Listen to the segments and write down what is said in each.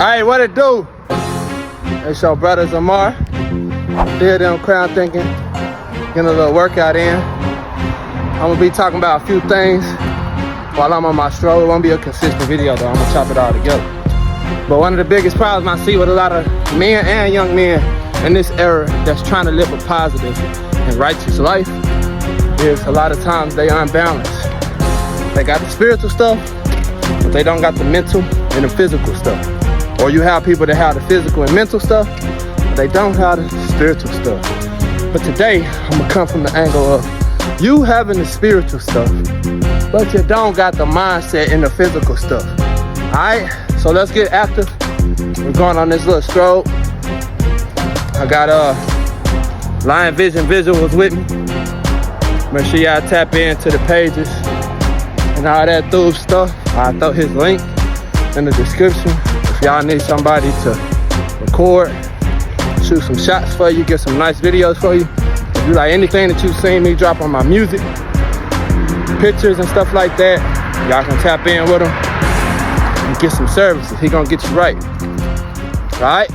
Alright, what it do? It's your brother Zamar. Still them crowd thinking, getting a little workout in. I'm gonna be talking about a few things while I'm on my stroll. It won't be a consistent video though, I'm gonna chop it all together. But one of the biggest problems I see with a lot of men and young men in this era that's trying to live a positive and righteous life is a lot of times they unbalanced. They got the spiritual stuff, but they don't got the mental and the physical stuff. Or you have people that have the physical and mental stuff, but they don't have the spiritual stuff. But today, I'm gonna come from the angle of you having the spiritual stuff, but you don't got the mindset and the physical stuff. All right, so let's get active. We're going on this little stroll. I got Lion Vision Visuals with me. Make sure y'all tap into the pages and all that through stuff. I'll throw his link in the description. If y'all need somebody to record, shoot some shots for you, get some nice videos for you. If you like anything that you've seen me drop on my music, pictures and stuff like that, y'all can tap in with him and get some services. He gonna get you right. All right,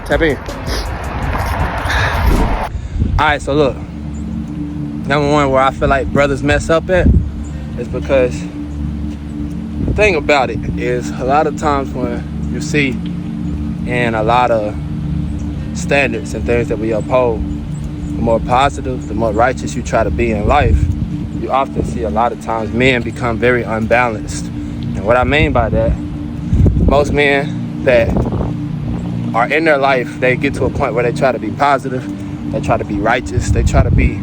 tap in. All right, so look, number one where I feel like brothers mess up at is because the thing about it is a lot of times when you see in a lot of standards and things that we uphold, the more positive, the more righteous you try to be in life, you often see a lot of times men become very unbalanced. And what I mean by that, most men that are in their life, they get to a point where they try to be positive, they try to be righteous, they try to be,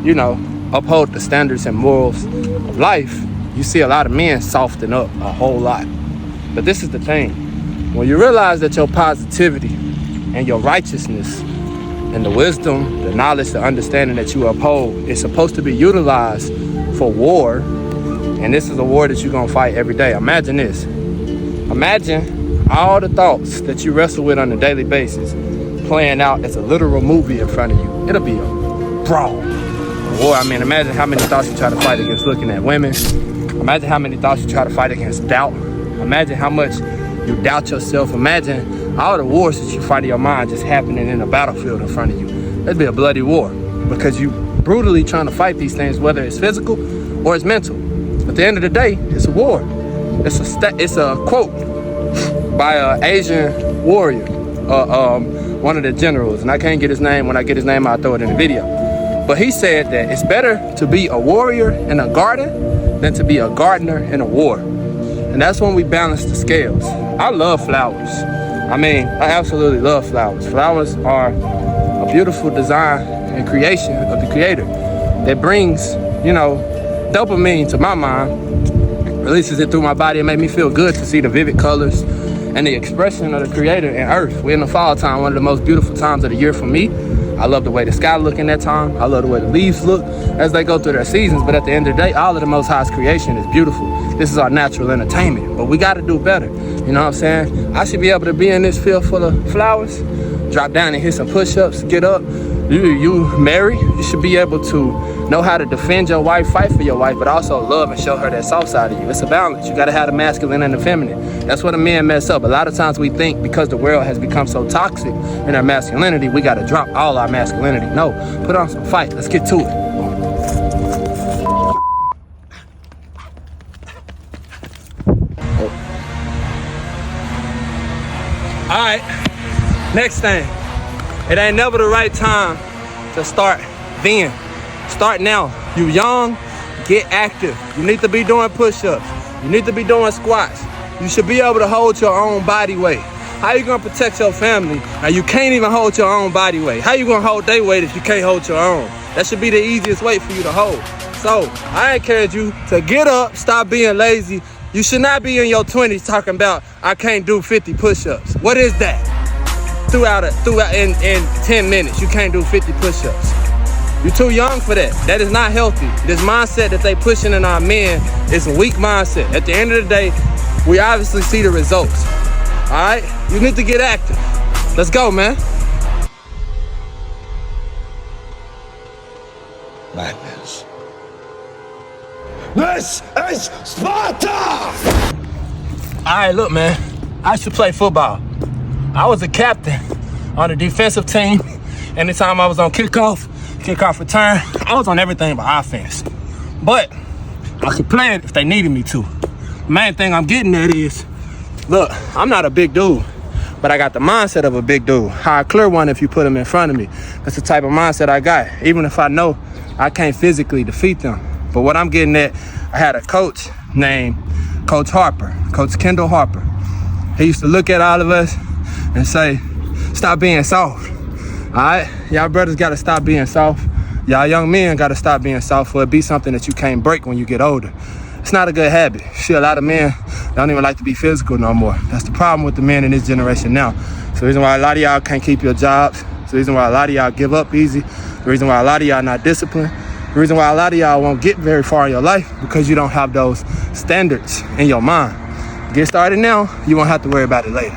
you know, uphold the standards and morals of life. You see a lot of men soften up a whole lot. But this is the thing. When you realize that your positivity and your righteousness and the wisdom, the knowledge, the understanding that you uphold is supposed to be utilized for war, and this is a war that you're gonna fight every day. Imagine this. Imagine all the thoughts that you wrestle with on a daily basis playing out as a literal movie in front of you. It'll be a brawl. War, I mean, imagine how many thoughts you try to fight against looking at women. Imagine how many thoughts you try to fight against doubt. Imagine how much you doubt yourself. Imagine all the wars that you fight in your mind just happening in a battlefield in front of you. That'd be a bloody war because you brutally trying to fight these things, whether it's physical or it's mental. At the end of the day, it's a war. It's a quote by an Asian warrior, one of the generals, and I can't get his name. When I get his name, I'll throw it in the video. But he said that it's better to be a warrior in a garden than to be a gardener in a war. And that's when we balance the scales. I love flowers. I mean, I absolutely love flowers. Flowers are a beautiful design and creation of the creator that brings, you know, dopamine to my mind, releases it through my body. It made me feel good to see the vivid colors and the expression of the creator in earth. We're in the fall time, one of the most beautiful times of the year for me. I love the way the sky look in that time. I love the way the leaves look as they go through their seasons. But at the end of the day, all of the Most High's creation is beautiful. This is our natural entertainment, but we got to do better. You know what I'm saying? I should be able to be in this field full of flowers, drop down and hit some push-ups, get up. You marry, you should be able to know how to defend your wife, fight for your wife, but also love and show her that soft side of you. It's a balance. You got to have the masculine and the feminine. That's what a man mess up. A lot of times we think because the world has become so toxic in our masculinity, we got to drop all our masculinity. No, put on some fight. Let's get to it. All right, next thing. It ain't never the right time to start then. Start now. You young, get active. You need to be doing push-ups. You need to be doing squats. You should be able to hold your own body weight. How you gonna protect your family? Now you can't even hold your own body weight. How you gonna hold their weight if you can't hold your own? That should be the easiest weight for you to hold. So I encourage you to get up, stop being lazy. You should not be in your 20s talking about, I can't do 50 push-ups. What is that? Throughout in 10 minutes, you can't do 50 push-ups. You're too young for that. That is not healthy. This mindset that they pushing in our men is a weak mindset. At the end of the day, we obviously see the results. All right? You need to get active. Let's go, man. Madness. This is Sparta! All right, look, man. I used to play football. I was a captain on the defensive team. Anytime I was on kickoff return, I was on everything but offense. But I could play it if they needed me to. The main thing I'm getting at is, look, I'm not a big dude, but I got the mindset of a big dude. How I clear one if you put him in front of me. That's the type of mindset I got, even if I know I can't physically defeat them. But what I'm getting at, I had a coach named Coach Harper, Coach Kendall Harper. He used to look at all of us and say, stop being soft. All right? Y'all brothers got to stop being soft. Y'all young men got to stop being soft for it be something that you can't break when you get older. It's not a good habit. Shit, a lot of men don't even like to be physical no more. That's the problem with the men in this generation now. So the reason why a lot of y'all can't keep your jobs. It's the reason why a lot of y'all give up easy. The reason why a lot of y'all not disciplined. The reason why a lot of y'all won't get very far in your life, because you don't have those standards in your mind. Get started now, you won't have to worry about it later.